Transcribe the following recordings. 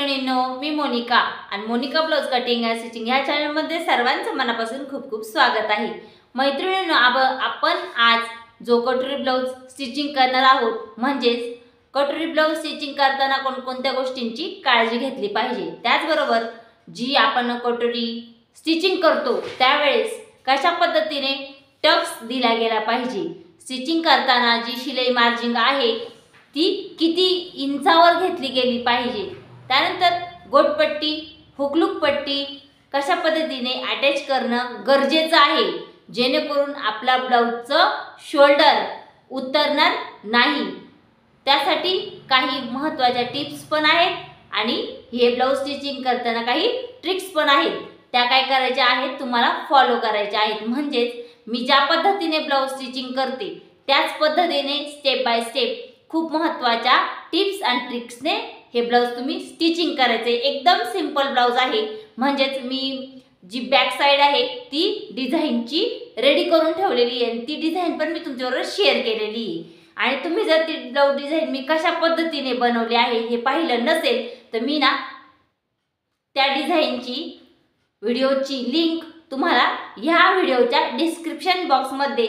मैत्रिणींनो, मी मोनिका आणि Monika blouse cutting and stitching या चॅनलमध्ये सर्वांचं मनापासून खूप खूप स्वागत आहे। मैत्रिणींनो, आपण आज जो कटोरी ब्लाउज स्टिचिंग करणार आहोत, म्हणजे कटोरी ब्लाउज स्टिचिंग करताना कोणकोणत्या गोष्टींची काळजी घेतली पाहिजे, त्याचबरोबर जी आपण कटोरी स्टिचिंग करतो त्यावेळेस कशा पद्धतीने टक्स दिला गेला पाहिजे, स्टिचिंग करताना जी शिलाई मार्जिंग आहे ती किती इंचावर घेतली गेली पाहिजे, त्यानंतर गोटपट्टी हुकलूक पट्टी कशा पद्धतीने अटॅच करणं गरजेचं आहे, जेणेकरून आपला ब्लाउजचं शोल्डर उतरणार नाही। त्यासाठी काही महत्त्वाच्या टिप्स पण आहेत आणि हे ब्लाउज स्टिचिंग करताना काही ट्रिक्स पण आहेत, त्या काय करायच्या आहेत तुम्हाला फॉलो करायच्या आहेत। म्हणजे मी ज्या पद्धतीने ब्लाउज स्टिचिंग करते त्याच पद्धतीने स्टेप बाय स्टेप खूप महत्त्वाच्या टिप्स आणि ट्रिक्सने हे ब्लाउज तुम्ही स्टिचिंग करायचे। एकदम सिंपल ब्लाउज आहे, म्हणजेच मी जी बॅक साइड आहे ती डिझाईनची रेडी करून ठेवलेली आहे, ती डिझाईन पण मी तुमच्याबरोबर शेअर केलेली आहे। आणि तुम्ही जर ती ब्लाउज डिझाईन मी कशा पद्धतीने बनवली आहे हे पाहिलं नसेल तर मी ना त्या डिझाईनची व्हिडिओची लिंक तुम्हाला ह्या व्हिडिओच्या डिस्क्रिप्शन बॉक्समध्ये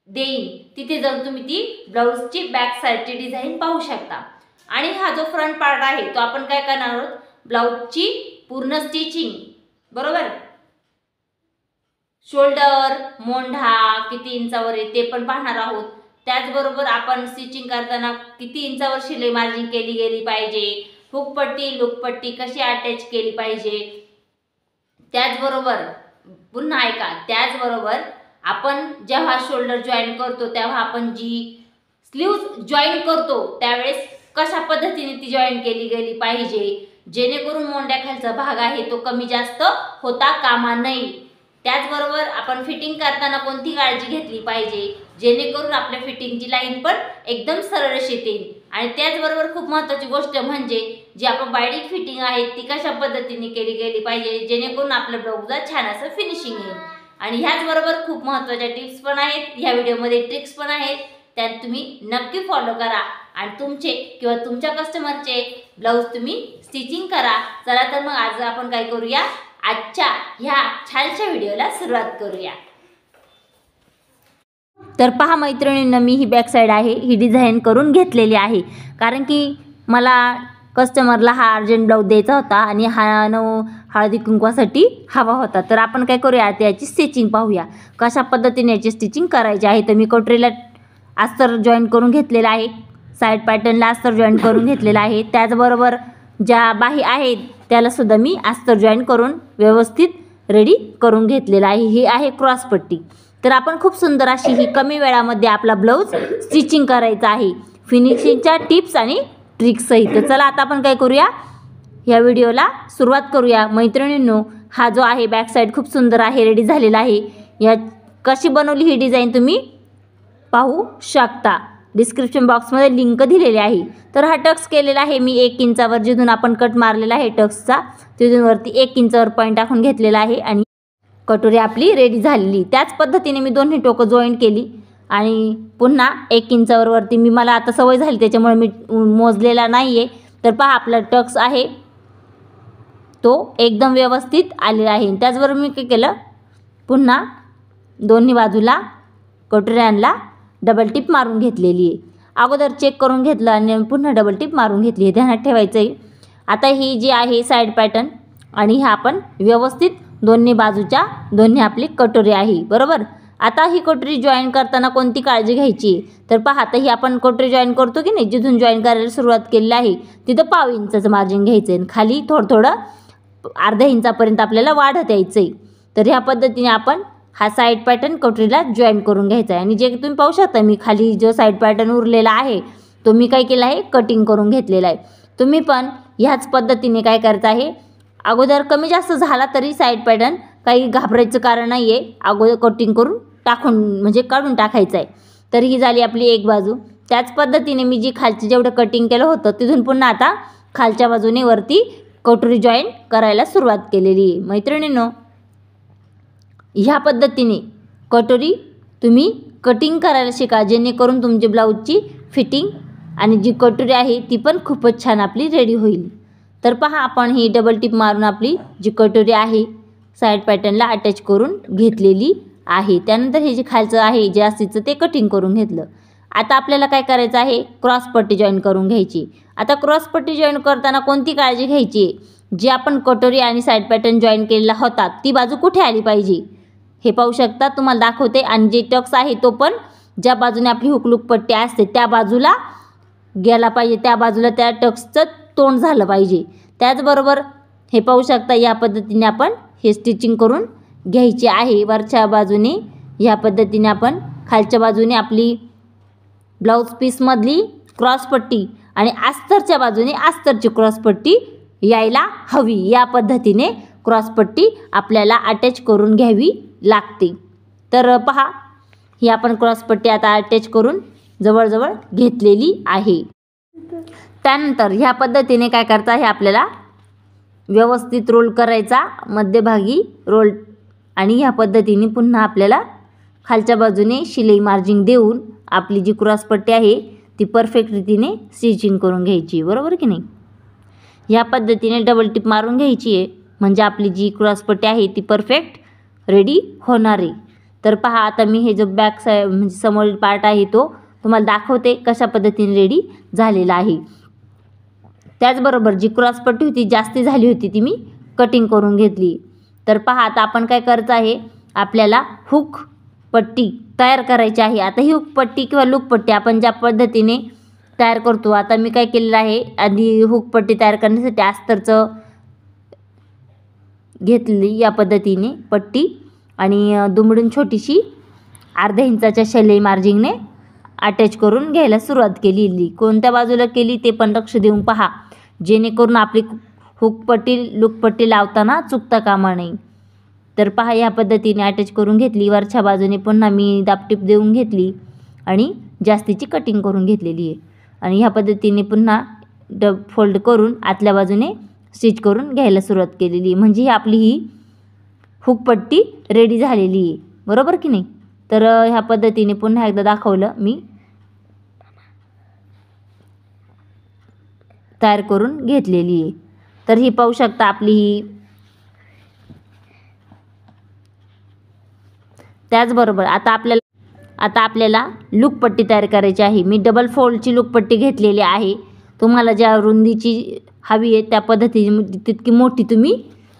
देईन, तिथे जाऊन तुम्ही ती ब्लाउजची बॅक साइडची डिझाईन पाहू शकता। आणि हा जो फ्रंट पार्ट आहे तो आपण काय करणार आहोत, ब्लाउजची पूर्ण स्टिचिंग बरोबर, शोल्डर मोंढा किती इंचावर आहे ते पण पाहणार आहोत। त्याचबरोबर आपण स्टिचिंग करताना किती इंचावर शिलाई मार्जिंग केली गेली पाहिजे, हुकपट्टी लूकपट्टी कशी अटॅच केली पाहिजे, त्याचबरोबर पुन्हा ऐका, त्याचबरोबर आपण जेव्हा शोल्डर जॉईन करतो तेव्हा आपण जी स्लीव्ज जॉईन करतो त्यावेळेस कशा पद्धतीने ती जॉईन केली गेली पाहिजे, जेणेकरून मोंढ्याखालचा भाग आहे तो कमी जास्त होता कामा नये। त्याचबरोबर आपण फिटिंग करताना कोणती काळजी घेतली पाहिजे, जेणेकरून आपल्या फिटिंगची लाईन पण एकदम सरळ येईल। आणि त्याचबरोबर खूप महत्त्वाची गोष्ट म्हणजे जी आपण बायडिंग फिटिंग आहे ती कशा पद्धतीने केली गेली पाहिजे, जेणेकरून आपल्या ब्लाउजला छान असं फिनिशिंग येईल। आणि ह्याचबरोबर खूप महत्त्वाच्या टिप्स पण आहेत, ह्या व्हिडिओमध्ये ट्रिक्स पण आहेत, त्यात तुम्ही नक्की फॉलो करा आणि तुमचे किंवा तुमच्या कस्टमरचे ब्लाउज तुम्ही स्टिचिंग करा। चला तर मग आज आपण काय करूया, आजच्या ह्या छानशा व्हिडिओला सुरुवात करूया। तर पहा मैत्रिणींना, मी ही बॅक साइड आहे ही डिझाईन करून घेतलेली आहे, कारण की मला कस्टमरला हा अर्जंट ब्लाउज द्यायचा होता आणि हा हळदी कुंकवासाठी हवा होता। तर आपण काय करूया, त्याची स्टिचिंग पाहूया कशा पद्धतीने याची स्टिचिंग करायची आहे। तर मी कटोरीला अस्तर जॉईन करून घेतलेला आहे, साइड पॅटर्नला अस्तर जॉईन करून घेतलेला आहे, त्याचबरोबर ज्या बाही आहेत त्याला सुद्धा मी अस्तर जॉईन करून व्यवस्थित रेडी करून घेतलेला आहे। ही आहे क्रॉस पट्टी। तर आपण खूप सुंदर अशी ही कमी वेळामध्ये आपला ब्लाउज स्टिचिंग करायचा आहे, फिनिशिंगच्या टिप्स आणि ट्रिक्स सहित। चला आता आपण काय करूया, ह्या व्हिडिओला सुरुवात करूया। मैत्रिणींनो, हा जो आहे बॅक साइड खूप सुंदर आहे, रेडी झालेला आहे। या कशी बनवली ही डिझाईन तुम्ही पाहू शकता, डिस्क्रिप्शन बॉक्समध्ये लिंक दिलेली आहे। तर हा टक्स केलेला आहे मी 1 इंचावर, जिथून आपण कट मारलेला आहे टक्सचा तिथून वरती 1 इंचावर पॉईंट टाकून घेतलेला आहे आणि कटोरी आपली रेडी झालेली। त्याच पद्धतीने मी दोन्ही टोकं जॉईन केली आणि पुन्हा 1 इंचावर वरती मी, मला आता सवय झाली त्याच्यामुळे मी मोजलेला नाही आहे। तर पहा आपला टक्स आहे तो एकदम व्यवस्थित आलेला आहे। त्याचबरोबर मी काय केलं, पुन्हा दोन्ही बाजूला कटोऱ्यांना डबल टिप मारून घेतलेली आहे, अगोदर चेक करून घेतलं आणि पुन्हा डबल टिप मारून घेतली आहे, ध्यानात ठेवायचं आहे। आता ही जी आहे साइड पॅटर्न आणि ह्या आपण व्यवस्थित दोन्ही बाजूच्या दोन्ही आपली कटोरी आहे बरोबर। आता ही कटोरी जॉईन करताना कोणती काळजी घ्यायची, तर पहा आता ही आपण कटोरी जॉईन करतो की नाही, जिथून जॉईन करायला सुरुवात केलेली आहे तिथं 1/2 इंचाचं मार्जिन घ्यायचं आहे, खाली थोडं अर्ध्या इंचापर्यंत आपल्याला वाढत यायचं आहे। तर ह्या पद्धतीने आपण हा साइड पॅटर्न कटोरीला जॉईन करून घ्यायचा आहे। आणि जे तुम्ही पाहू शकता, मी खाली जो साइड पॅटर्न उरलेला आहे तो मी काय केला आहे, कटिंग करून घेतलेला आहे। तुम्ही पण ह्याच पद्धतीने काय करायचं आहे, अगोदर कमी जास्त झाला तरी साइड पॅटर्न काही घाबरायचं कारण नाही आहे, अगोदर कटिंग करून टाकून म्हणजे काढून टाकायचं आहे। तर ही झाली आपली एक बाजू। त्याच पद्धतीने मी जी खालची जेवढं कटिंग केलं होतं तिथून पुन्हा आता खालच्या बाजूने वरती कटोरी जॉईन करायला सुरुवात केलेली आहे। मैत्रिणींनो, ह्या पद्धतीने कटोरी तुम्ही कटिंग करायला शिका, जेणेकरून तुमच्या ब्लाउजची फिटिंग आणि जी कटोरी आहे ती पण खूपच छान आपली रेडी होईल। तर पहा आपण ही डबल टिप मारून आपली जी कटोरी आहे साईड पॅटर्नला अटॅच करून घेतलेली आहे. त्यानंतर हे जे खालचं आहे जास्तीचं ते कटिंग करून घेतलं. आता आपल्याला काय करायचं आहे, क्रॉस पट्टी जॉईन करून घ्यायची. आता क्रॉस पट्टी जॉईन करताना कोणती काळजी घ्यायची, जी आपण कटोरी आणि साईड पॅटर्न जॉईन केलेला होता ती बाजू कुठे आली पाहिजे हे पाहू शकता, तुम्हाला दाखवते. आणि जे टक्स आहे तो पण ज्या बाजूने आपली हुकलूक पट्टी असते त्या बाजूला गेला पाहिजे, त्या बाजूला त्या टक्सचं तोंड झालं पाहिजे. त्याचबरोबर हे पाहू शकता या पद्धतीने आपण हे स्टिचिंग करून घ्यायची आहे. वरच्या बाजूने ह्या पद्धतीने आपण, खालच्या बाजूने आपली ब्लाऊज पीसमधली क्रॉस पट्टी आणि अस्तरच्या बाजूने अस्तरची क्रॉस पट्टी यायला हवी. या पद्धतीने क्रॉस पट्टी आपल्याला अटॅच करून घ्यावी लागते. तर पहा ही आपण क्रॉस पट्टी आता अटॅच करून जवळजवळ घेतलेली आहे. त्यानंतर ह्या पद्धतीने काय करता, हे आपल्याला व्यवस्थित रोल करायचा, मध्यभागी रोल. आणि ह्या पद्धतीने पुन्हा आपल्याला खालच्या बाजूने शिलाई मार्जिंग देऊन आपली जी क्रॉस पट्टी आहे ती परफेक्ट रीतीने स्टिचिंग करून घ्यायची, बरोबर की नाही. ह्या पद्धतीने डबल टिप मारून घ्यायची आहे, म्हणजे आपली जी क्रॉस पट्टी आहे ती परफेक्ट रेडी होणार आहे. तर पहा आता मी हे जो बॅक साईड म्हणजे समोरील पार्ट आहे तो तुम्हाला दाखवते कशा पद्धतीने रेडी झालेला आहे. त्याचबरोबर जी क्रॉस पट्टी होती जास्ती झाली होती ती मी कटिंग करून घेतली. तर पहा आता आपण काय करायचं आहे, आपल्याला हुक पट्टी तयार करायची आहे. आता ही हुक पट्टी किंवा लूक पट्टी आपण ज्या पद्धतीने तयार करतो, आता मी काय केलेलं आहे, आधी हुक पट्टी तयार करण्यासाठी अस्तरचं घेतली या पद्धतीने पट्टी आणि दुमडून छोटीशी अर्ध्या इंचाच्या शिलाई मार्जिंगने अटॅच करून घ्यायला सुरुवात केलेली. कोणत्या बाजूला केली ते पण लक्ष देऊन पहा, जेणेकरून आपली हुक पट्टी लूक पट्टी लावताना चुकता कामा नये. तर पहा या पद्धतीने अटॅच करून घेतली. वरच्या बाजूने पुन्हा मी दाबटीप देऊन घेतली आणि जास्तीची कटिंग करून घेतलेली आहे. आणि ह्या पद्धतीने पुन्हा फोल्ड करून आतल्या बाजूने स्टिच करून घ्यायला सुरुवात केलेली, म्हणजे आपली ही हुक पट्टी रेडी झालेली आहे, बरोबर की नाही. तर ह्या पद्धतीने पुन्हा एकदा दाखवलं मी तयार करून घेतलेली आहे. तर ही पाहू शकता आपली ही. त्याचबरोबर आता आपल्याला लूक पट्टी तयार करायची आहे. मी डबल फोल्डची लूक पट्टी घेतलेली आहे. तुम्हाला ज्या रुंदीची हवी आहे त्या पद्धतीने तितकी मोठी तुम्ही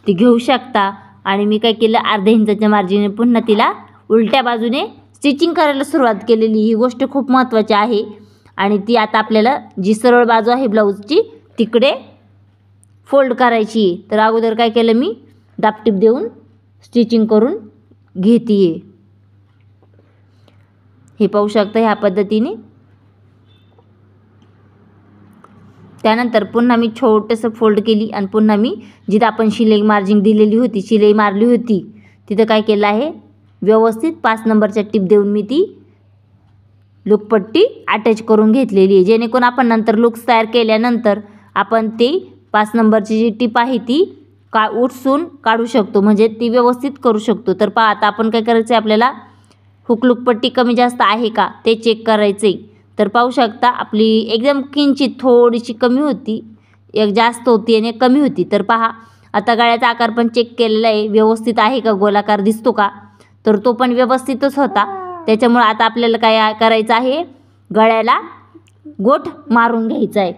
ती घेऊ शकता. आणि मी काय केलं, अर्ध्या इंचाच्या मार्जिनने पुन्हा तिला उलट्या बाजूने स्टिचिंग करायला सुरुवात केलेली. ही गोष्ट खूप महत्त्वाची आहे. आणि ती आता आपल्याला जी सरळ बाजू आहे ब्लाऊजची तिकडे फोल्ड करायची आहे. तर अगोदर काय केलं, मी दाबटीप देऊन स्टिचिंग करून घेते आहे. हे पाहू शकता ह्या पद्धतीने. त्यानंतर पुन्हा मी छोटंसं फोल्ड केली आणि पुन्हा मी जिथं आपण शिलाई मार्जिंग दिलेली होती, शिलाई मारली होती, तिथं काय केलं आहे, व्यवस्थित 5 नंबरच्या टिप देऊन मी ती लूक पट्टी अटॅच करून घेतलेली आहे. जेणेकरून आपण नंतर लुक्स तयार केल्यानंतर आपण ते 5 नंबरची जी टिप आहे ती उठसून काढू शकतो, म्हणजे ती व्यवस्थित करू शकतो. तर पहा आता आपण काय करायचं आहे, आपल्याला हुक लूक पट्टी कमी जास्त आहे का ते चेक करायचे. तर पाहू शकता आपली एकदम किंचित थोडीशी कमी होती, एक जास्त होती आणि कमी होती. तर पहा आता गळ्याचा आकार पण चेक केलेला आहे, व्यवस्थित आहे का, गोलाकार दिसतो का, तर तो पण व्यवस्थितच होता. त्याच्यामुळे आता आपल्याला काय करायचं आहे, गळ्याला गोट मारून घ्यायचा आहे.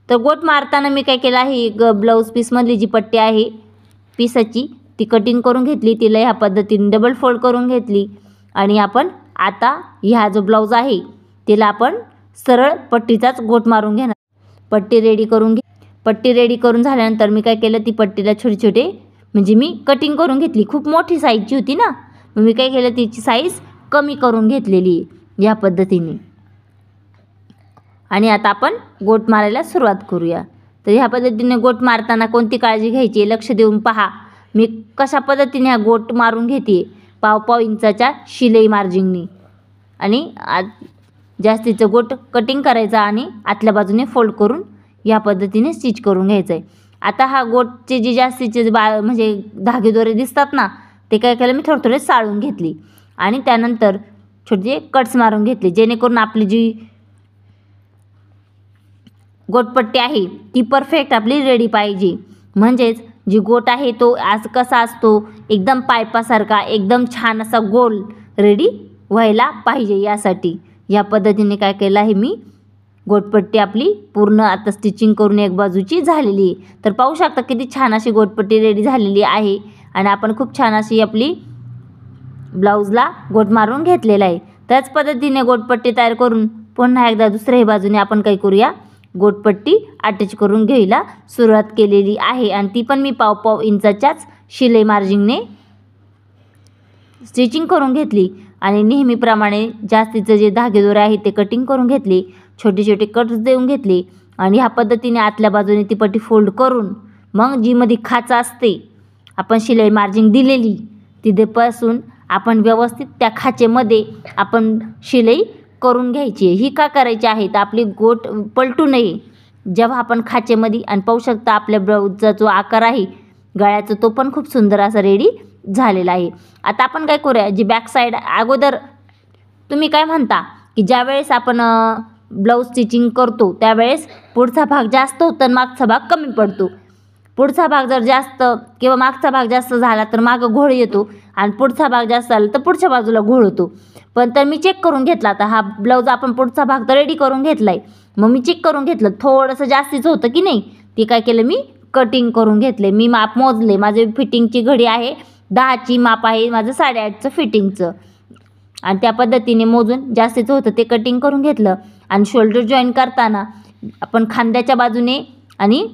तर गोट मारताना मी काय केलं आहे, ब्लाऊज पीसमधली जी पट्टी आहे पीसाची ती कटिंग करून घेतली, तिला ह्या पद्धतीने डबल फोल्ड करून घेतली. आणि आपण आता ह्या जो ब्लाऊज आहे तिला आपण सरळ पट्टीचाच गोट मारून घेणार. पट्टी रेडी करून झाल्यानंतर मी काय केलं, ती पट्टीला छोटे छोटे म्हणजे मी कटिंग करून घेतली. खूप मोठी साईजची होती ना, मग मी काय केलं, तिची साईज कमी करून घेतलेली या पद्धतीने. आणि आता आपण गोट मारायला सुरुवात करूया. तर ह्या पद्धतीने गोट मारताना कोणती काळजी घ्यायची लक्ष देऊन पहा. मी कशा पद्धतीने हा गोट मारून घेते, पाव इंचाच्या शिलाई मार्जिंगने. आणि जास्तीचं गोट कटिंग करायचा आणि आतल्या बाजूने फोल्ड करून या पद्धतीने स्टिच करून घ्यायचं आहे. आता हा गोटचे जे जास्तीचे म्हणजे धागेदोरे दिसतात ना, ते काय केलं, मी थोडे थोडे साळून घेतली आणि त्यानंतर छोटे कट्स मारून घेतले, जेणेकरून आपली जी गोटपट्टी आहे ती परफेक्ट आपली रेडी पाहिजे. म्हणजेच जी गोट आहे तो आज कसा असतो एकदम पायपासारखा एकदम छान असा गोल रेडी व्हायला पाहिजे. यासाठी या पद्धतीने काय केलं आहे मी, गोटपट्टी आपली पूर्ण आता स्टिचिंग करून एक बाजूची झालेली आहे. तर पाहू शकता किती छान अशी गोटपट्टी रेडी झालेली आहे आणि आपण खूप छान अशी आपली ब्लाऊजला गोट मारून घेतलेला आहे. त्याच पद्धतीने गोटपट्टी तयार करून पुन्हा एकदा दुसऱ्याही बाजूने आपण काय करूया, गोटपट्टी अटॅच करून घ्यायला सुरुवात केलेली आहे आणि ती पण मी पाव इंचाच्याच शिलाई मार्जिनने स्टिचिंग करून घेतली आणि नेहमीप्रमाणे जास्तीचे जे धागेदोरे आहेत ते कटिंग करून घेतले, छोटे छोटे कट्स देऊन घेतले आणि ह्या पद्धतीने आतल्या बाजूने ती पट्टी फोल्ड करून मग जी मध्ये खाचा असते आपण शिलाई मार्जिन दिलेली तिथेपासून आपण व्यवस्थित त्या खाचेमध्ये आपण शिलाई करून घ्यायची. ही का करायची आहे तर आपली गोट पलटू नये जेव्हा आपण खाचेमध्ये. आणि पाहू शकता आपल्या ब्लाऊजचा जो आकार आहे गळ्याचा तो पण खूप सुंदर असा रेडी झालेला आहे. आता आपण काय करूया, जी बॅक साईड अगोदर तुम्ही काय म्हणता की ज्यावेळेस आपण ब्लाऊज स्टिचिंग करतो त्यावेळेस पुढचा भाग जास्त होतो आणि मागचा भाग कमी पडतो. पुढचा भाग जर जास्त किंवा मागचा भाग जास्त झाला तर मागं घोळ येतो आणि पुढचा भाग जास्त झाला तर पुढच्या बाजूला घोळ होतो. पण तर मी चेक करून घेतला, आता हा ब्लाऊज आपण पुढचा भाग तर रेडी करून घेतला आहे, मग मी चेक करून घेतलं थोडंसं जास्तीचं होतं की नाही, ती काय केलं मी कटिंग करून घेतले. मी माप मोजले, माझे फिटिंगची घडी आहे 10ची माप आहे माझं 8.5चं फिटिंगचं आणि त्या पद्धतीने मोजून जास्तीचं होतं ते कटिंग करून घेतलं. आणि शोल्डर जॉईन करताना आपण खांद्याच्या बाजूने आणि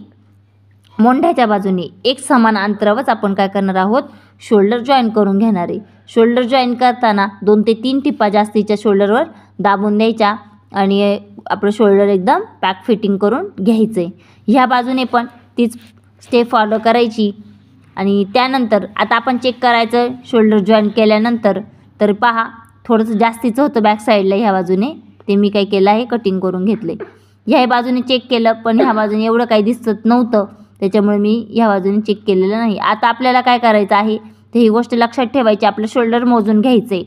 मोंढ्याच्या बाजूने एक समान अंतरावरच आपण काय करणार आहोत, शोल्डर जॉईन करून घेणार आहे. शोल्डर जॉईन करताना 2 ते 3 टिपा जास्तीच्या शोल्डरवर दाबून द्यायच्या आणि आपलं शोल्डर एकदम पॅक फिटिंग करून घ्यायचं आहे. ह्या बाजूने पण तीच स्टेप फॉलो करायची आणि त्यानंतर आता आपण चेक करायचं शोल्डर जॉईन केल्यानंतर. तर पहा थोडंसं जास्तीचं होतं बॅक साईडला ह्या बाजूने, ते मी काय केलं आहे कटिंग करून घेतले. ह्या बाजूने चेक केलं पण ह्या बाजूने एवढं काही दिसत नव्हतं त्याच्यामुळे मी ह्या बाजूने चेक केलेलं नाही. आता आपल्याला काय करायचं आहे ते ही गोष्ट लक्षात ठेवायची, आपलं शोल्डर मोजून घ्यायचं आहे.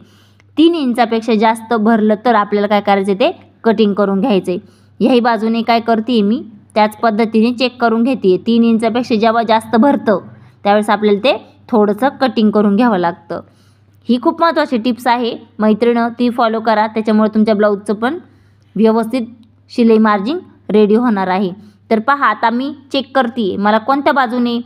3 इंचापेक्षा जास्त भरलं तर आपल्याला काय करायचं ते कटिंग करून घ्यायचं आहे. ह्याही बाजूने काय करते मी त्याच पद्धतीने चेक करून घेते. 3 इंचापेक्षा जेव्हा जास्त भरतं त्यावेळेस आपल्याला ते थोडंसं कटिंग करून घ्यावं लागतं. ही खूप महत्त्वाची टिप्स आहे मैत्रिणं, ती फॉलो करा, त्याच्यामुळे तुमच्या ब्लाऊजचं पण व्यवस्थित शिलाई मार्जिन रेडी होणार आहे. तर पहा आता मी चेक करते मला कोणत्या बाजूने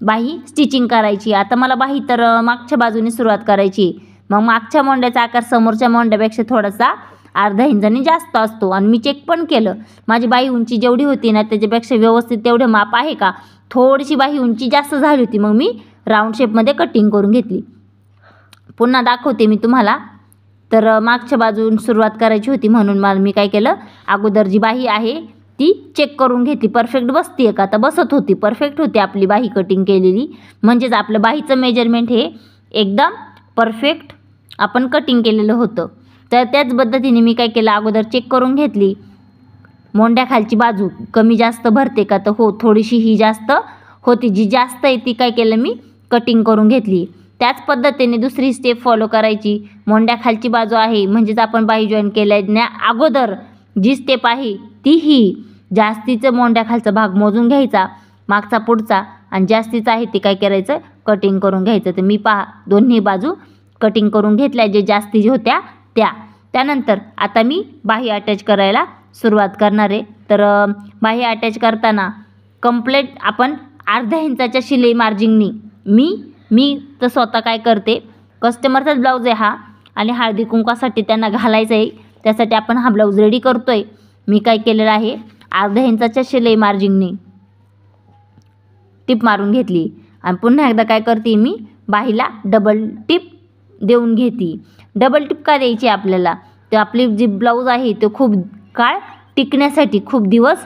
बाही स्टिचिंग करायची. आता मला बाही तर मागच्या बाजूने सुरुवात करायची, मग मागच्या मोंड्याचा आकार समोरच्या मोंड्यापेक्षा थोडासा अर्धा इंचाने जास्त असतो आणि मी चेक पण केलं माझी बाही उंची जेवढी होती ना त्याच्यापेक्षा व्यवस्थित तेवढे माप आहे का, थोडीशी बाही उंची जास्त झाली होती, मग मी राऊंड शेपमध्ये कटिंग करून घेतली. पुन्हा दाखवते मी तुम्हाला. तर मागच्या बाजून सुरुवात करायची होती म्हणून मी काय केलं, अगोदर जी बाही आहे ती चेक करून घेतली परफेक्ट बसते का, आता बसत होती, परफेक्ट होती आपली बाही कटिंग केलेली. म्हणजेच आपलं बाहीचं मेजरमेंट हे एकदम परफेक्ट आपण कटिंग केलेलं होतं. तर त्याच पद्धतीने मी काय केलं, अगोदर चेक करून घेतली मोंड्याखालची बाजू कमी जास्त भरते का, तर हो थोडीशी ही जास्त होती, जी जास्त आहे ती काय केलं मी कटिंग करून घेतली. त्याच पद्धतीने दुसरी स्टेप फॉलो करायची. मोंड्याखालची बाजू आहे म्हणजेच आपण बाही जॉईन केल्या अगोदर जी स्टेप आहे ती ही जास्तीचं मोंड्याखालचा भाग मोजून घ्यायचा मागचा पुढचा आणि जास्तीचं आहे ते काय करायचं कटिंग करून घ्यायचं. तर मी पहा दोन्ही बाजू कटिंग करून घेतल्या जे जास्ती होत्या त्या. त्यानंतर आता मी बाही अटॅच करायला सुरुवात करणार आहे. तर बाही अटॅच करताना कंप्लीट आपण अर्ध्या इंचाच्या शिलाई मार्जिननी मी तर स्वतः काय करते, कस्टमरचाच ब्लाऊज आहे हा आणि हळदी कुंकवासाठी त्यांना घालायचं आहे, त्यासाठी आपण हा ब्लाऊज रेडी करतो आहे. मी काय केलेलं आहे अर्ध्या इंचाच्या शिलाई मार्जिननी टिप मारून घेतली आणि पुन्हा एकदा काय करते मी बाहीला डबल टिप देऊन घेते. डबल टिप का द्यायची आपल्याला, तर आपली जी ब्लाऊज आहे तो खूप काळ टिकण्यासाठी, खूप दिवस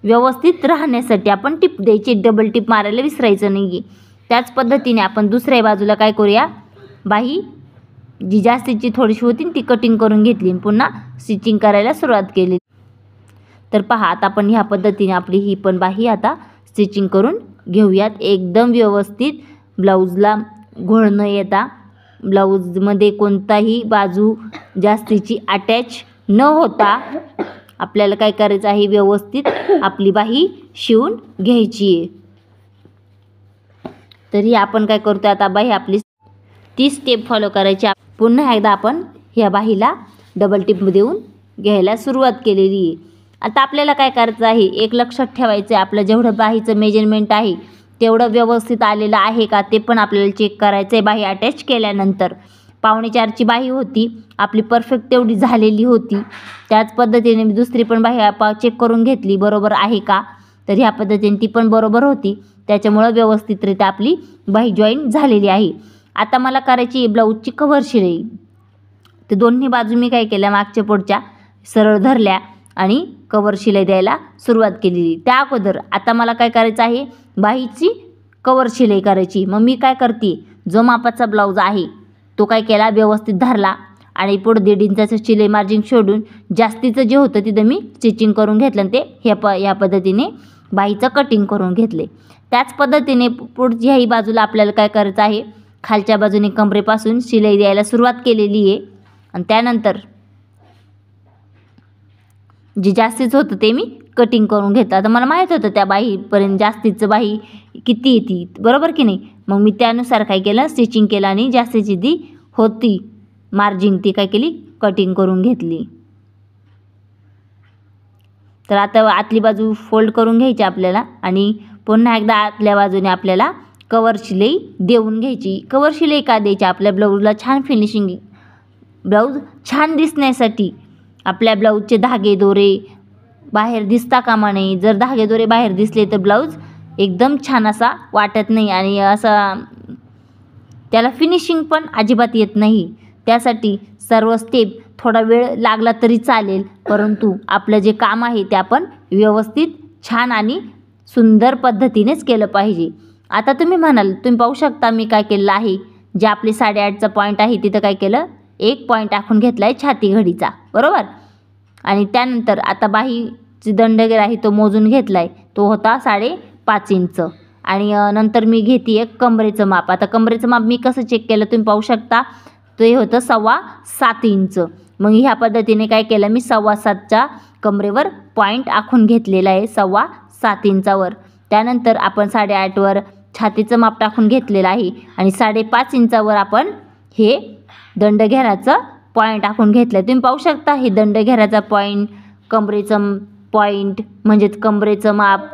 व्यवस्थित राहण्यासाठी आपण टिप द्यायची, डबल टिप मारायला विसरायचं नाही. त्याच पद्धतीने आपण दुसऱ्या बाजूला काय करूया, बाही जी जास्तीची थोडीशी होती ती कटिंग करून घेतली आणि पुन्हा स्टिचिंग करायला सुरुवात केली. तर पहा आता आपण ह्या पद्धतीने आपली ही पण बाही आता स्टिचिंग करून घेऊयात. एकदम व्यवस्थित ब्लाऊजला घोळ न येता, ब्लाऊजमध्ये कोणताही बाजू जास्तीची अटॅच न होता आपल्याला काय करायचं आहे, व्यवस्थित आपली बाही शिवून घ्यायची आहे. तरी आपण काय करतो, आता बाही आपली ती स्टेप फॉलो करायची. पुन्हा एकदा आपण ह्या बाहीला डबल टिप देऊन घ्यायला सुरुवात केलेली आहे. आता आपल्याला काय करायचं आहे, एक लक्षात ठेवायचं आहे, आपलं जेवढं बाहीचं मेजरमेंट आहे तेवढं व्यवस्थित आलेलं आहे का ते पण आपल्याला चेक करायचं आहे. बाही अटॅच केल्यानंतर 4.25ची बाही होती आपली, परफेक्ट तेवढी झालेली होती. त्याच पद्धतीने मी दुसरी पण बाही चेक करून घेतली, बरोबर आहे का. तर ह्या पद्धतीने ती पण बरोबर होती, त्याच्यामुळं व्यवस्थितरित्या आपली बाही जॉईन झालेली आहे. आता मला करायची ब्लाऊजची कव्हर शिलाई. तर दोन्ही बाजू मी काय केल्या, मागच्या पुढच्या सरळ धरल्या आणि कव्हर शिलाई द्यायला सुरुवात केलेली. त्या अगोदर आता मला काय करायचं आहे, बाहीची कव्हर शिलाई करायची. मग मी काय करते, जो मापाचा ब्लाऊज आहे तो काय केला, व्यवस्थित धरला आणि पुढे 1.5 इंचाचं शिलाई मार्जिन सोडून जास्तीचं जे होतं तिथं मी स्टिचिंग करून घेतलं आणि ते ह्या पद्धतीने बाहीचं कटिंग करून घेतले. त्याच पद्धतीने पुढच्याही बाजूला आपल्याला काय करायचं आहे, खालच्या बाजूने कमरेपासून शिलाई द्यायला सुरुवात केलेली आहे आणि त्यानंतर जे जास्तीचं होतं ते मी कटिंग करून घेतलं. आता मला माहीत होतं त्या बाहीपर्यंत जास्तीचं बाही किती येते, बरोबर की नाही. मग मी त्यानुसार काय केलं, स्टिचिंग केलं आणि जास्तीची जी होती मार्जिन ती काय केली, कटिंग करून घेतली. तर आता आतली बाजू फोल्ड करून घ्यायची आपल्याला आणि पुन्हा एकदा आतल्या बाजूने आपल्याला कव्हर शिलाई देऊन घ्यायची. कव्हर शिलाई का द्यायची, आपल्या ब्लाऊजला छान फिनिशिंग, ब्लाऊज छान दिसण्यासाठी. आपल्या ब्लाऊजचे धागे दोरे बाहेर दिसता कामा नये. जर धागे दोरे बाहेर दिसले तर ब्लाऊज एकदम छान असा वाटत नाही आणि असा त्याला फिनिशिंग पण अजिबात येत नाही. त्यासाठी सर्व स्टेप थोडा वेळ लागला तरी चालेल, परंतु आपलं जे काम आहे ते आपण व्यवस्थित छान आणि सुंदर पद्धतीनेच केलं पाहिजे. आता तुम्ही म्हणाल, तुम्ही पाहू शकता मी काय केलेलं आहे, जे आपली 8.5चा पॉईंट आहे तिथं काय केलं, एक पॉईंट आखून घेतला आहे छाती घडीचा, बरोबर. आणि त्यानंतर आता बाहीची दंडगेर आहे तो मोजून घेतला आहे, तो होता 5.5 इंच. आणि नंतर मी घेते एक कमरेचं माप. आता कमरेचं माप मी कसं चेक केलं तुम्ही पाहू शकता, ते होतं 7.25 इंच. मग ह्या पद्धतीने काय केलं, मी 7.25च्या कमरेवर पॉईंट आखून घेतलेला आहे 7.25 इंचावर. त्यानंतर आपण 8.5वर छातीचं माप टाकून घेतलेलं आहे आणि 5.5 इंचावर आपण हे दंडघेराचं पॉईंट आखून घेतलं आहे. तुम्ही पाहू शकता हे दंडघेराचा पॉईंट, कमरेचं पॉईंट म्हणजेच कमरेचं माप,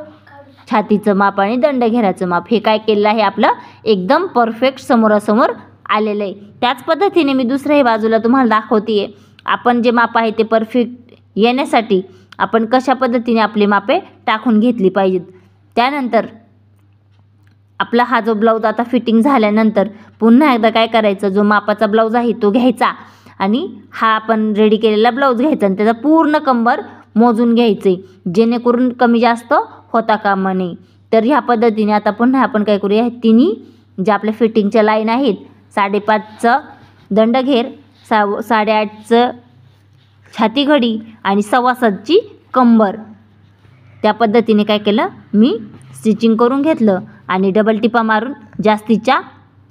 छातीचं माप आणि दंडघेराचं माप हे काय केलेलं आहे, आपलं एकदम परफेक्ट समोरासमोर आलेलं आहे. त्याच पद्धतीने मी दुसऱ्याही बाजूला तुम्हाला दाखवते आहे. आपण जे माप आहे ते परफेक्ट येण्यासाठी आपण कशा पद्धतीने आपली मापे टाकून घेतली पाहिजेत. त्यानंतर आपला हा जो ब्लाऊज आता फिटिंग झाल्यानंतर पुन्हा एकदा काय करायचं, जो मापाचा ब्लाऊज आहे तो घ्यायचा आणि हा आपण रेडी केलेला ब्लाऊज घ्यायचा आणि त्याचा पूर्ण कंबर मोजून घ्यायचे, जेणेकरून कमी जास्त होता कामा नये. तर ह्या पद्धतीने आता पुन्हा आपण काय करूया, तिन्ही ज्या आपल्या फिटिंगच्या लाईन आहेत, 5.5चं दंडघेर, 8.5चं छाती घडी आणि 7.25ची कंबर, त्या पद्धतीने काय केलं, मी स्टिचिंग करून घेतलं आणि डबल टिपा मारून जास्तीच्या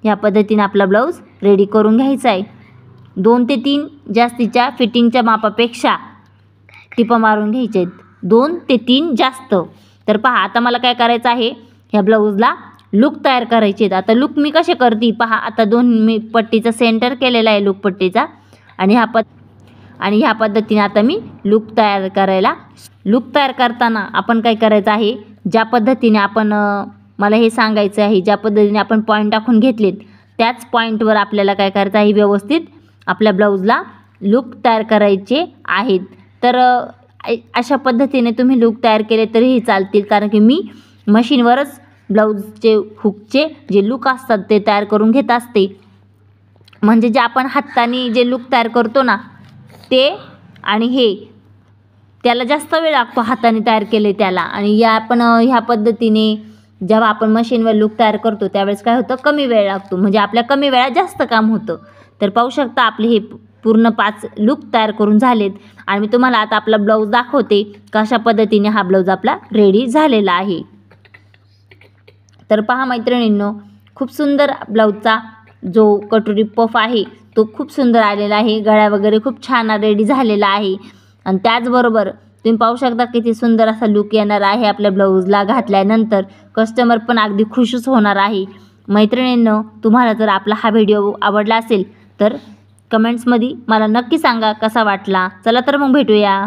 ह्या पद्धतीने आपला ब्लाऊज रेडी करून घ्यायचा आहे. 2 ते 3 जास्तीच्या फिटिंगच्या मापापेक्षा टिपा मारून घ्यायचे आहेत, 2 ते 3 जास्त. तर पहा आता मला काय करायचं आहे, ह्या ब्लाऊजला लूक तयार करायचे आहेत. आता लूक मी कसे करते पहा. आता 2 मी पट्टीचा सेंटर केलेला आहे लूक पट्टीचा आणि ह्या पद्धतीने आता मी लूक तयार करायला. लूक तयार करताना आपण काय करायचं आहे, ज्या पद्धतीने आपण मला हे सांगायचं आहे, ज्या पद्धतीने आपण पॉईंट टाकून घेतलेत त्याच पॉईंटवर आपल्याला काय करायचं आहे, व्यवस्थित आपल्या ब्लाऊजला लूक तयार करायचे आहेत. तर अशा पद्धतीने तुम्ही लूक तयार केले तरीही चालतील, कारण की मी मशीनवरच ब्लाऊजचे हुकचे जे लूक असतात ते तयार करून घेत असते. म्हणजे जे आपण हाताने जे लूक तयार करतो ना ते आणि हे त्याला जास्त वेळ लागतो हाताने तयार केले त्याला, आणि आपण ह्या पद्धतीने जेव्हा आपण मशीनवर लूक तयार करतो त्यावेळेस काय होतं, कमी वेळ लागतो, म्हणजे आपल्या कमी वेळात जास्त काम होतं. तर पाहू शकता आपले हे पूर्ण 5 लूक तयार करून झालेत आणि मी तुम्हाला आता आपला ब्लाऊज दाखवते कशा पद्धतीने हा ब्लाऊज आपला रेडी झालेला आहे. तर पहा मैत्रिणींनो, खूप सुंदर ब्लाऊजचा जो कटोरी पफ आहे तो खूप सुंदर आलेला आहे. गळा वगैरे खूप छान रेडी झालेला आहे आणि त्याचबरोबर तुम्ही पाहू शकता किती सुंदर असा लुक येणार आहे आपल्या ब्लाऊजला घातल्यानंतर. कस्टमर पण अगदी खुशच होणार आहे. मैत्रिणींनो, तुम्हाला जर आपला हा व्हिडिओ आवडला असेल तर कमेंट्समध्ये मला नक्की सांगा कसा वाटला. चला तर मग भेटूया.